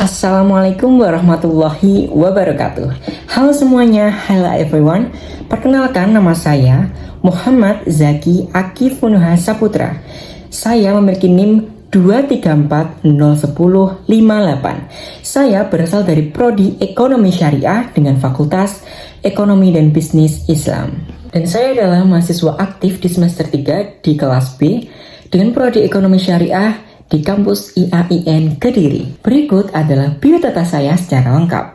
Assalamualaikum warahmatullahi wabarakatuh. Halo semuanya, hello everyone. Perkenalkan, nama saya Muhammad Zaki Akifunuha Saputra. Saya memiliki NIM 234011058. Saya berasal dari Prodi Ekonomi Syariah dengan Fakultas Ekonomi dan Bisnis Islam. Dan saya adalah mahasiswa aktif di semester 3 di kelas B dengan Prodi Ekonomi Syariah di kampus IAIN Kediri. Berikut adalah biodata saya secara lengkap.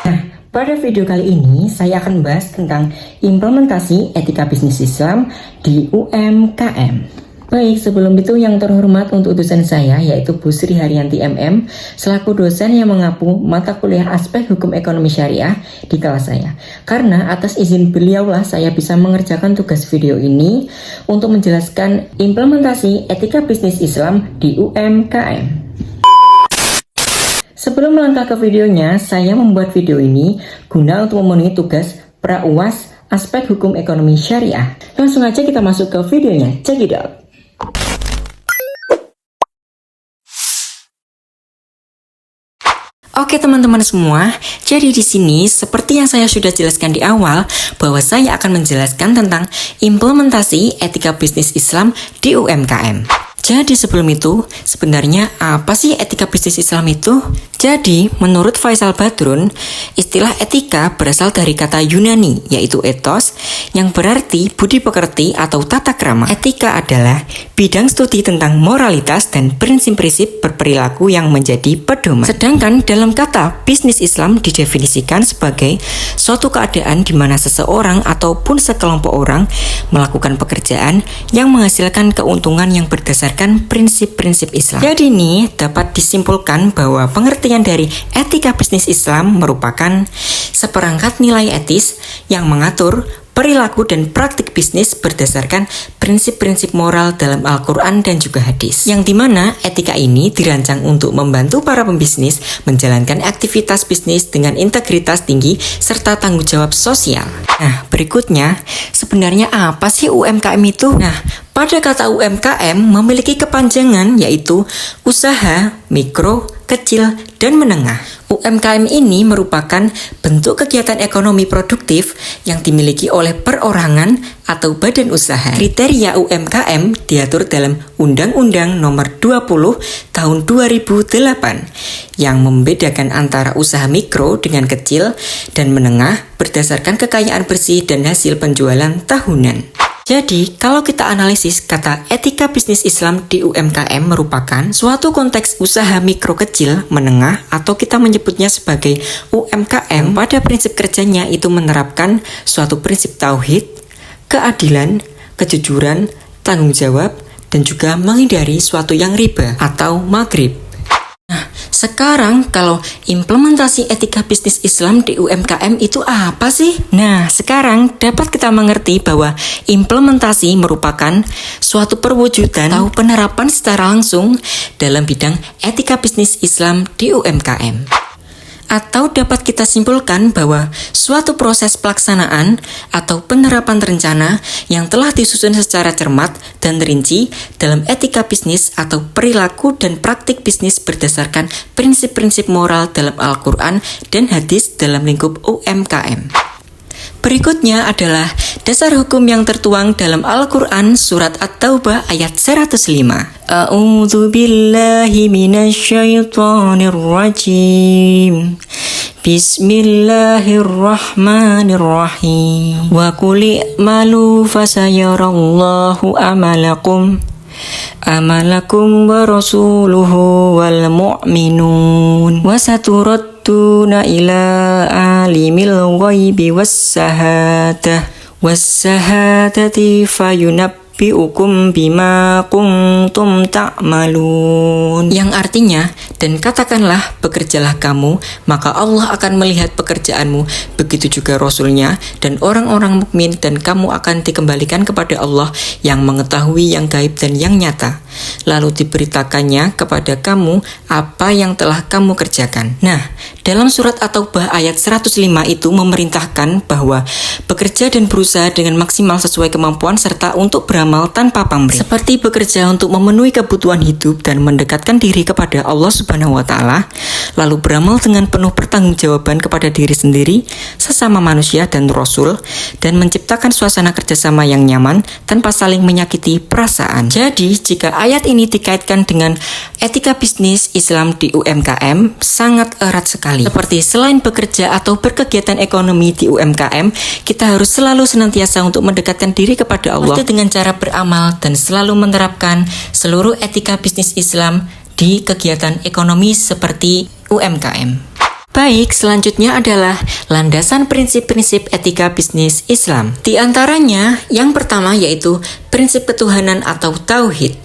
Nah, pada video kali ini saya akan membahas tentang implementasi etika bisnis Islam di UMKM. Baik, sebelum itu yang terhormat untuk dosen saya yaitu Bu Sri Haryanti MM selaku dosen yang mengapu mata kuliah aspek hukum ekonomi syariah di kelas saya. Karena atas izin beliaulah saya bisa mengerjakan tugas video ini untuk menjelaskan implementasi etika bisnis Islam di UMKM. Sebelum melangkah ke videonya, saya membuat video ini guna untuk memenuhi tugas pra-UAS aspek hukum ekonomi syariah. Langsung aja kita masuk ke videonya. Check it out. Oke teman-teman semua, jadi di sini seperti yang saya sudah jelaskan di awal bahwa saya akan menjelaskan tentang implementasi etika bisnis Islam di UMKM. Jadi sebelum itu, sebenarnya apa sih etika bisnis Islam itu? Jadi, menurut Faisal Badrun, istilah etika berasal dari kata Yunani, yaitu ethos, yang berarti budi pekerti atau tata krama. Etika adalah bidang studi tentang moralitas dan prinsip-prinsip berperilaku yang menjadi pedoman. Sedangkan dalam kata bisnis Islam didefinisikan sebagai suatu keadaan di mana seseorang ataupun sekelompok orang melakukan pekerjaan yang menghasilkan keuntungan yang berdasarkan prinsip-prinsip Islam. Jadi ini dapat disimpulkan bahwa pengertian dari etika bisnis Islam merupakan seperangkat nilai etis yang mengatur perilaku dan praktik bisnis berdasarkan prinsip-prinsip moral dalam Al-Quran dan juga hadis. Yang dimana etika ini dirancang untuk membantu para pembisnis menjalankan aktivitas bisnis dengan integritas tinggi serta tanggung jawab sosial. Nah, berikutnya, sebenarnya apa sih UMKM itu? Nah, pada kata UMKM memiliki kepanjangan yaitu usaha, mikro, kecil, dan menengah. UMKM ini merupakan bentuk kegiatan ekonomi produktif yang dimiliki oleh perorangan atau badan usaha. Kriteria UMKM diatur dalam Undang-Undang Nomor 20 Tahun 2008 yang membedakan antara usaha mikro dengan kecil dan menengah berdasarkan kekayaan bersih dan hasil penjualan tahunan. Jadi, kalau kita analisis kata etika bisnis Islam di UMKM merupakan suatu konteks usaha mikro kecil, menengah, atau kita menyebutnya sebagai UMKM pada prinsip kerjanya itu menerapkan suatu prinsip tauhid, keadilan, kejujuran, tanggung jawab, dan juga menghindari suatu yang riba atau maghrib. Sekarang kalau implementasi etika bisnis Islam di UMKM itu apa sih? Nah, sekarang dapat kita mengerti bahwa implementasi merupakan suatu perwujudan atau penerapan secara langsung dalam bidang etika bisnis Islam di UMKM. Atau dapat kita simpulkan bahwa suatu proses pelaksanaan atau penerapan rencana yang telah disusun secara cermat dan rinci dalam etika bisnis atau perilaku dan praktik bisnis berdasarkan prinsip-prinsip moral dalam Al-Quran dan hadis dalam lingkup UMKM. Berikutnya adalah dasar hukum yang tertuang dalam Al-Quran surat At-Taubah ayat 105. A'udzu billahi minasyaitonir rajim. Bismillahirrahmanirrahim. Wa qul i'malu fasayarallahu amalakum wa rasuluhu wal mu'minun wa saturadduna ila alimil ghaibi was-sahadati fayunabbi'ukum bima kuntum ta'malun. Yang artinya, dan katakanlah bekerjalah kamu, maka Allah akan melihat pekerjaanmu, begitu juga Rasulnya dan orang-orang mukmin, dan kamu akan dikembalikan kepada Allah yang mengetahui yang gaib dan yang nyata. Lalu diberitakannya kepada kamu apa yang telah kamu kerjakan. Nah, dalam surat At-Taubah ayat 105 itu memerintahkan bahwa bekerja dan berusaha dengan maksimal sesuai kemampuan serta untuk beramal beramal tanpa pamrih, seperti bekerja untuk memenuhi kebutuhan hidup dan mendekatkan diri kepada Allah Subhanahu wa Ta'ala, lalu beramal dengan penuh pertanggungjawaban kepada diri sendiri, sesama manusia dan Rasul, dan menciptakan suasana kerjasama yang nyaman tanpa saling menyakiti perasaan. Jadi, jika ayat ini dikaitkan dengan etika bisnis Islam di UMKM, sangat erat sekali. Seperti selain bekerja atau berkegiatan ekonomi di UMKM, kita harus selalu senantiasa untuk mendekatkan diri kepada Allah dengan cara beramal dan selalu menerapkan seluruh etika bisnis Islam di kegiatan ekonomi seperti UMKM. Baik, selanjutnya adalah landasan prinsip-prinsip etika bisnis Islam. Di antaranya, yang pertama yaitu prinsip ketuhanan atau tauhid.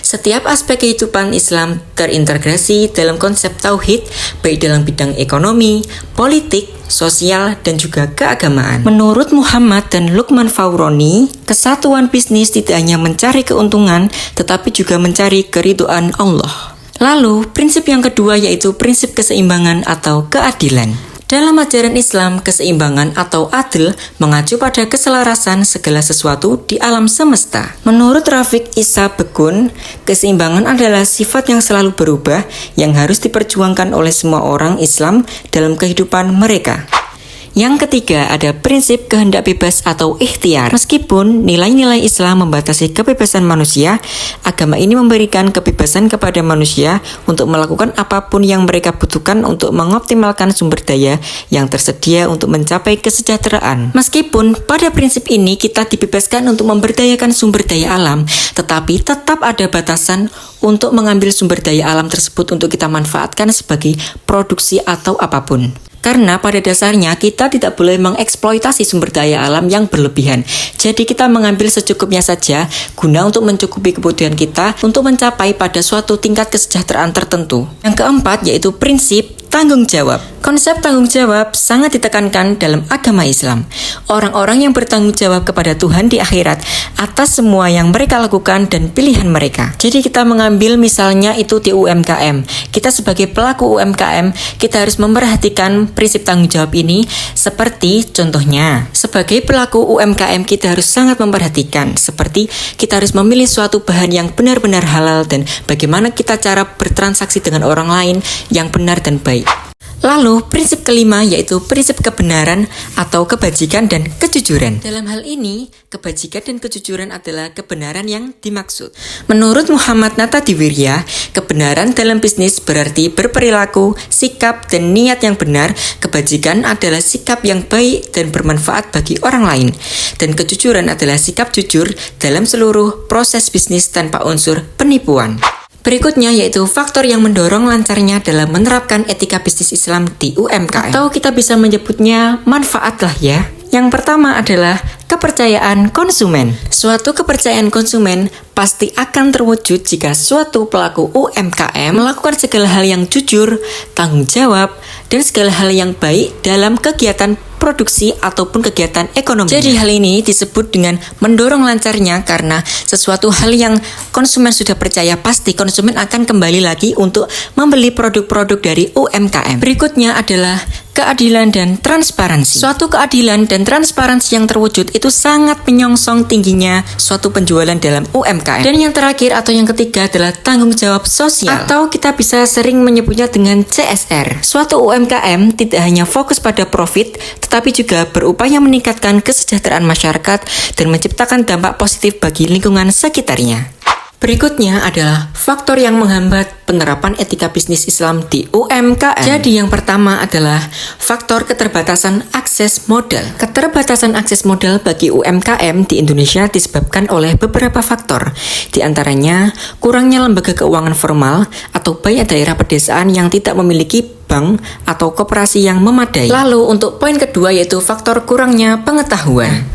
Setiap aspek kehidupan Islam terintegrasi dalam konsep tauhid, baik dalam bidang ekonomi, politik, sosial, dan juga keagamaan. Menurut Muhammad dan Lukman Fawroni, kesatuan bisnis tidak hanya mencari keuntungan, tetapi juga mencari keridhaan Allah. Lalu, prinsip yang kedua yaitu prinsip keseimbangan atau keadilan. Dalam ajaran Islam, keseimbangan atau adil mengacu pada keselarasan segala sesuatu di alam semesta. Menurut Rafiq Issa Bekun, keseimbangan adalah sifat yang selalu berubah yang harus diperjuangkan oleh semua orang Islam dalam kehidupan mereka. Yang ketiga, ada prinsip kehendak bebas atau ikhtiar. Meskipun nilai-nilai Islam membatasi kebebasan manusia, agama ini memberikan kebebasan kepada manusia untuk melakukan apapun yang mereka butuhkan untuk mengoptimalkan sumber daya yang tersedia untuk mencapai kesejahteraan. Meskipun pada prinsip ini kita dibebaskan untuk memberdayakan sumber daya alam, tetapi tetap ada batasan untuk mengambil sumber daya alam tersebut untuk kita manfaatkan sebagai produksi atau apapun. Karena pada dasarnya kita tidak boleh mengeksploitasi sumber daya alam yang berlebihan. Jadi kita mengambil secukupnya saja guna untuk mencukupi kebutuhan kita untuk mencapai pada suatu tingkat kesejahteraan tertentu. Yang keempat yaitu prinsip tanggung jawab. Konsep tanggung jawab sangat ditekankan dalam agama Islam. Orang-orang yang bertanggung jawab kepada Tuhan di akhirat atas semua yang mereka lakukan dan pilihan mereka. Jadi kita mengambil misalnya itu di UMKM. Kita sebagai pelaku UMKM, kita harus memperhatikan prinsip tanggung jawab ini seperti contohnya. Sebagai pelaku UMKM kita harus sangat memperhatikan seperti kita harus memilih suatu bahan yang benar-benar halal dan bagaimana kita cara bertransaksi dengan orang lain yang benar dan baik. Lalu, prinsip kelima yaitu prinsip kebenaran atau kebajikan dan kejujuran. Dalam hal ini, kebajikan dan kejujuran adalah kebenaran yang dimaksud. Menurut Muhammad Natadiwirya, kebenaran dalam bisnis berarti berperilaku, sikap, dan niat yang benar. Kebajikan adalah sikap yang baik dan bermanfaat bagi orang lain. Dan kejujuran adalah sikap jujur dalam seluruh proses bisnis tanpa unsur penipuan. Berikutnya yaitu faktor yang mendorong lancarnya dalam menerapkan etika bisnis Islam di UMKM. Atau kita bisa menyebutnya manfaat lah ya. Yang pertama adalah kepercayaan konsumen. Suatu kepercayaan konsumen pasti akan terwujud jika suatu pelaku UMKM melakukan segala hal yang jujur, tanggung jawab, dan segala hal yang baik dalam kegiatan produksi ataupun kegiatan ekonomi. Jadi hal ini disebut dengan mendorong lancarnya karena sesuatu hal yang konsumen sudah percaya pasti konsumen akan kembali lagi untuk membeli produk-produk dari UMKM. Berikutnya adalah keadilan dan transparansi. Suatu keadilan dan transparansi yang terwujud itu sangat menyongsong tingginya suatu penjualan dalam UMKM. Dan yang terakhir atau yang ketiga adalah tanggung jawab sosial atau kita bisa sering menyebutnya dengan CSR. Suatu UMKM tidak hanya fokus pada profit tetapi juga berupaya meningkatkan kesejahteraan masyarakat dan menciptakan dampak positif bagi lingkungan sekitarnya. Berikutnya adalah faktor yang menghambat penerapan etika bisnis Islam di UMKM. Jadi yang pertama adalah faktor keterbatasan akses modal. Keterbatasan akses modal bagi UMKM di Indonesia disebabkan oleh beberapa faktor. Di antaranya kurangnya lembaga keuangan formal atau banyak daerah pedesaan yang tidak memiliki bank atau koperasi yang memadai. Lalu untuk poin kedua yaitu faktor kurangnya pengetahuan.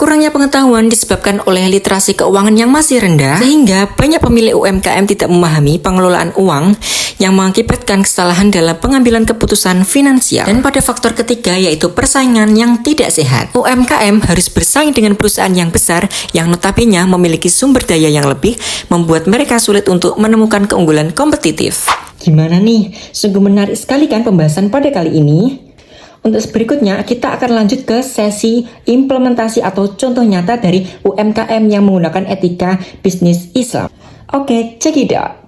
Kurangnya pengetahuan disebabkan oleh literasi keuangan yang masih rendah, sehingga banyak pemilik UMKM tidak memahami pengelolaan uang yang mengakibatkan kesalahan dalam pengambilan keputusan finansial. Dan pada faktor ketiga yaitu persaingan yang tidak sehat. UMKM harus bersaing dengan perusahaan yang besar yang notabene memiliki sumber daya yang lebih, membuat mereka sulit untuk menemukan keunggulan kompetitif. Gimana nih? Sungguh menarik sekali kan pembahasan pada kali ini? Untuk berikutnya, kita akan lanjut ke sesi implementasi atau contoh nyata dari UMKM yang menggunakan etika bisnis Islam. Oke, check it out.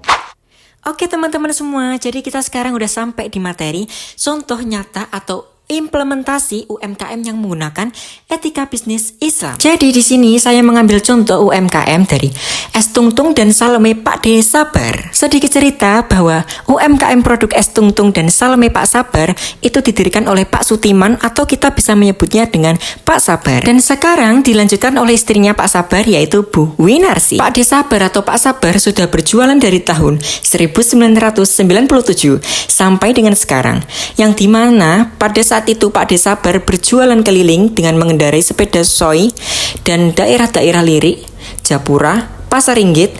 Oke teman-teman semua, jadi kita sekarang udah sampai di materi contoh nyata atau implementasi UMKM yang menggunakan etika bisnis Islam. Jadi di sini saya mengambil contoh UMKM dari Es Tungtung dan Salome Pak D Sabar. Sedikit cerita bahwa UMKM produk Es Tungtung dan Salome Pak Sabar itu didirikan oleh Pak Sutiman atau kita bisa menyebutnya dengan Pak Sabar. Dan sekarang dilanjutkan oleh istrinya Pak Sabar yaitu Bu Winarsi. Pak D Sabar atau Pak Sabar sudah berjualan dari tahun 1997 sampai dengan sekarang. Yang dimana pada saat itu Pak D Sabar berjualan keliling dengan mengendarai sepeda soi dan daerah-daerah Lirik, Japura, Pasar Ringgit,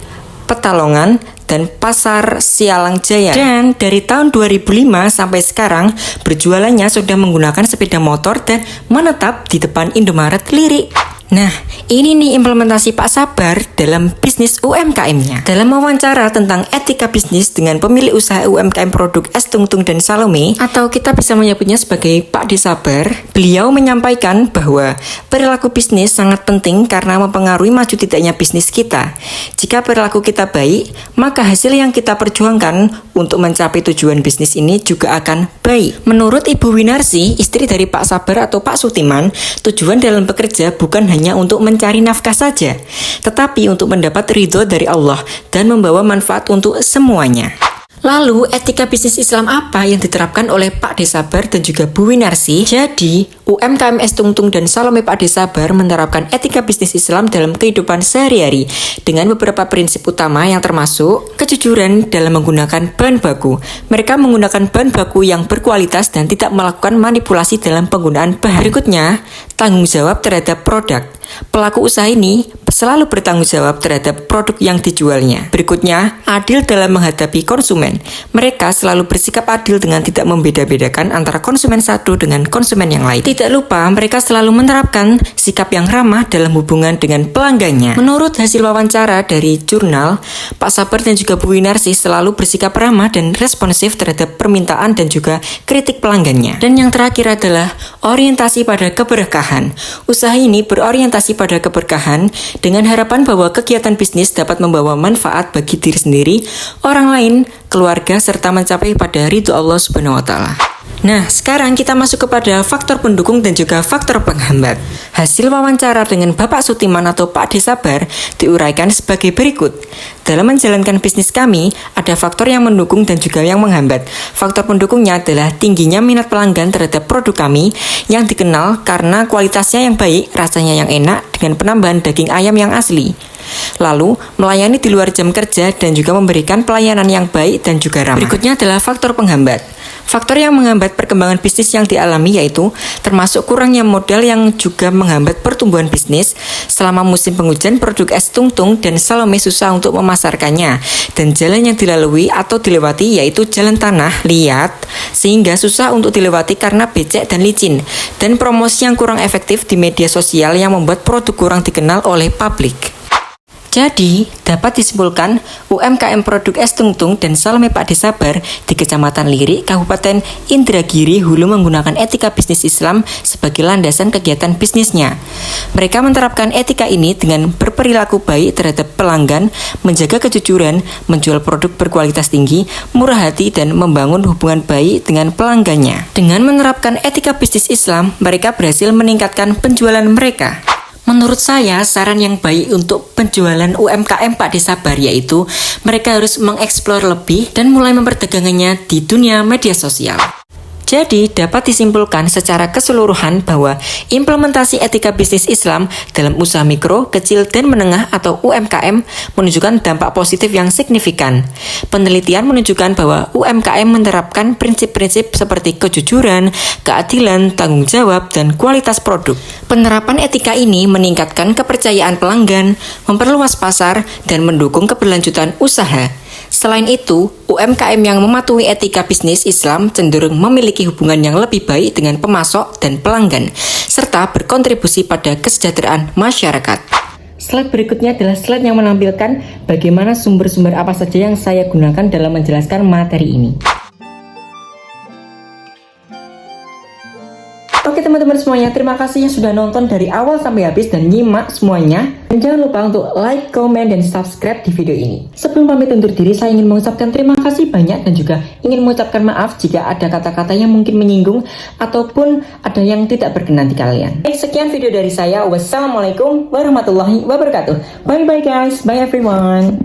Petalongan, dan Pasar Sialang Jaya. Dan dari tahun 2005 sampai sekarang berjualannya sudah menggunakan sepeda motor dan menetap di depan Indomaret Lirik. Nah, ini nih implementasi Pak Sabar dalam bisnis UMKM-nya. Dalam wawancara tentang etika bisnis dengan pemilik usaha UMKM produk Es Tungtung dan Salome, atau kita bisa menyebutnya sebagai Pak D Sabar, beliau menyampaikan bahwa perilaku bisnis sangat penting karena mempengaruhi maju tidaknya bisnis kita. Jika perilaku kita baik, maka hasil yang kita perjuangkan untuk mencapai tujuan bisnis ini juga akan baik. Menurut Ibu Winarsi, istri dari Pak Sabar atau Pak Sutiman, tujuan dalam bekerja bukan hanya untuk mencari nafkah saja, tetapi untuk mendapat ridho dari Allah dan membawa manfaat untuk semuanya. Lalu, etika bisnis Islam apa yang diterapkan oleh Pak D Sabar dan juga Bu Winarsi? Jadi, UMKM Es Tungtung dan Salome Pak D Sabar menerapkan etika bisnis Islam dalam kehidupan sehari-hari dengan beberapa prinsip utama yang termasuk kejujuran dalam menggunakan bahan baku. Mereka menggunakan bahan baku yang berkualitas dan tidak melakukan manipulasi dalam penggunaan bahan. Berikutnya, tanggung jawab terhadap produk. Pelaku usaha ini selalu bertanggung jawab terhadap produk yang dijualnya. Berikutnya, adil dalam menghadapi konsumen. Mereka selalu bersikap adil dengan tidak membeda-bedakan antara konsumen satu dengan konsumen yang lain. Tidak lupa, mereka selalu menerapkan sikap yang ramah dalam hubungan dengan pelanggannya. Menurut hasil wawancara dari jurnal, Pak Sabar dan juga Bu Winarsi selalu bersikap ramah dan responsif terhadap permintaan dan juga kritik pelanggannya. Dan yang terakhir adalah orientasi pada keberkahan. Usaha ini berorientasi pada keberkahan dengan harapan bahwa kegiatan bisnis dapat membawa manfaat bagi diri sendiri, orang lain, keluarga, serta mencapai pada ridho Allah Subhanahu wa Ta'ala. Nah, sekarang kita masuk kepada faktor pendukung dan juga faktor penghambat. Hasil wawancara dengan Bapak Sutiman atau Pak D Sabar diuraikan sebagai berikut. Dalam menjalankan bisnis kami, ada faktor yang mendukung dan juga yang menghambat. Faktor pendukungnya adalah tingginya minat pelanggan terhadap produk kami yang dikenal karena kualitasnya yang baik, rasanya yang enak, dengan penambahan daging ayam yang asli. Lalu, melayani di luar jam kerja dan juga memberikan pelayanan yang baik dan juga ramah. Berikutnya adalah faktor penghambat. Faktor yang menghambat perkembangan bisnis yang dialami yaitu termasuk kurangnya modal yang juga menghambat pertumbuhan bisnis. Selama musim penghujan, produk Es Tungtung dan Salome susah untuk memasarkannya dan jalan yang dilalui atau dilewati yaitu jalan tanah liat sehingga susah untuk dilewati karena becek dan licin, dan promosi yang kurang efektif di media sosial yang membuat produk kurang dikenal oleh publik. Jadi, dapat disimpulkan UMKM produk Es Tungtung dan Salome Pak D Sabar di Kecamatan Lirik, Kabupaten Indragiri, Hulu menggunakan etika bisnis Islam sebagai landasan kegiatan bisnisnya. Mereka menerapkan etika ini dengan berperilaku baik terhadap pelanggan, menjaga kejujuran, menjual produk berkualitas tinggi, murah hati, dan membangun hubungan baik dengan pelanggannya. Dengan menerapkan etika bisnis Islam, mereka berhasil meningkatkan penjualan mereka. Menurut saya, saran yang baik untuk penjualan UMKM Pak D Sabar yaitu mereka harus mengeksplor lebih dan mulai memperdagangkannya di dunia media sosial. Jadi, dapat disimpulkan secara keseluruhan bahwa implementasi etika bisnis Islam dalam usaha mikro, kecil, dan menengah atau UMKM menunjukkan dampak positif yang signifikan. Penelitian menunjukkan bahwa UMKM menerapkan prinsip-prinsip seperti kejujuran, keadilan, tanggung jawab, dan kualitas produk. Penerapan etika ini meningkatkan kepercayaan pelanggan, memperluas pasar, dan mendukung keberlanjutan usaha. Selain itu, UMKM yang mematuhi etika bisnis Islam cenderung memiliki hubungan yang lebih baik dengan pemasok dan pelanggan, serta berkontribusi pada kesejahteraan masyarakat. Slide berikutnya adalah slide yang menampilkan bagaimana sumber-sumber apa saja yang saya gunakan dalam menjelaskan materi ini. Oke teman-teman semuanya, terima kasih yang sudah nonton dari awal sampai habis dan nyimak semuanya. Dan jangan lupa untuk like, comment, dan subscribe di video ini. Sebelum pamit undur diri, saya ingin mengucapkan terima kasih banyak dan juga ingin mengucapkan maaf jika ada kata-kata yang mungkin menyinggung ataupun ada yang tidak berkenan di kalian. Baik, sekian video dari saya. Wassalamualaikum warahmatullahi wabarakatuh. Bye bye guys, bye everyone.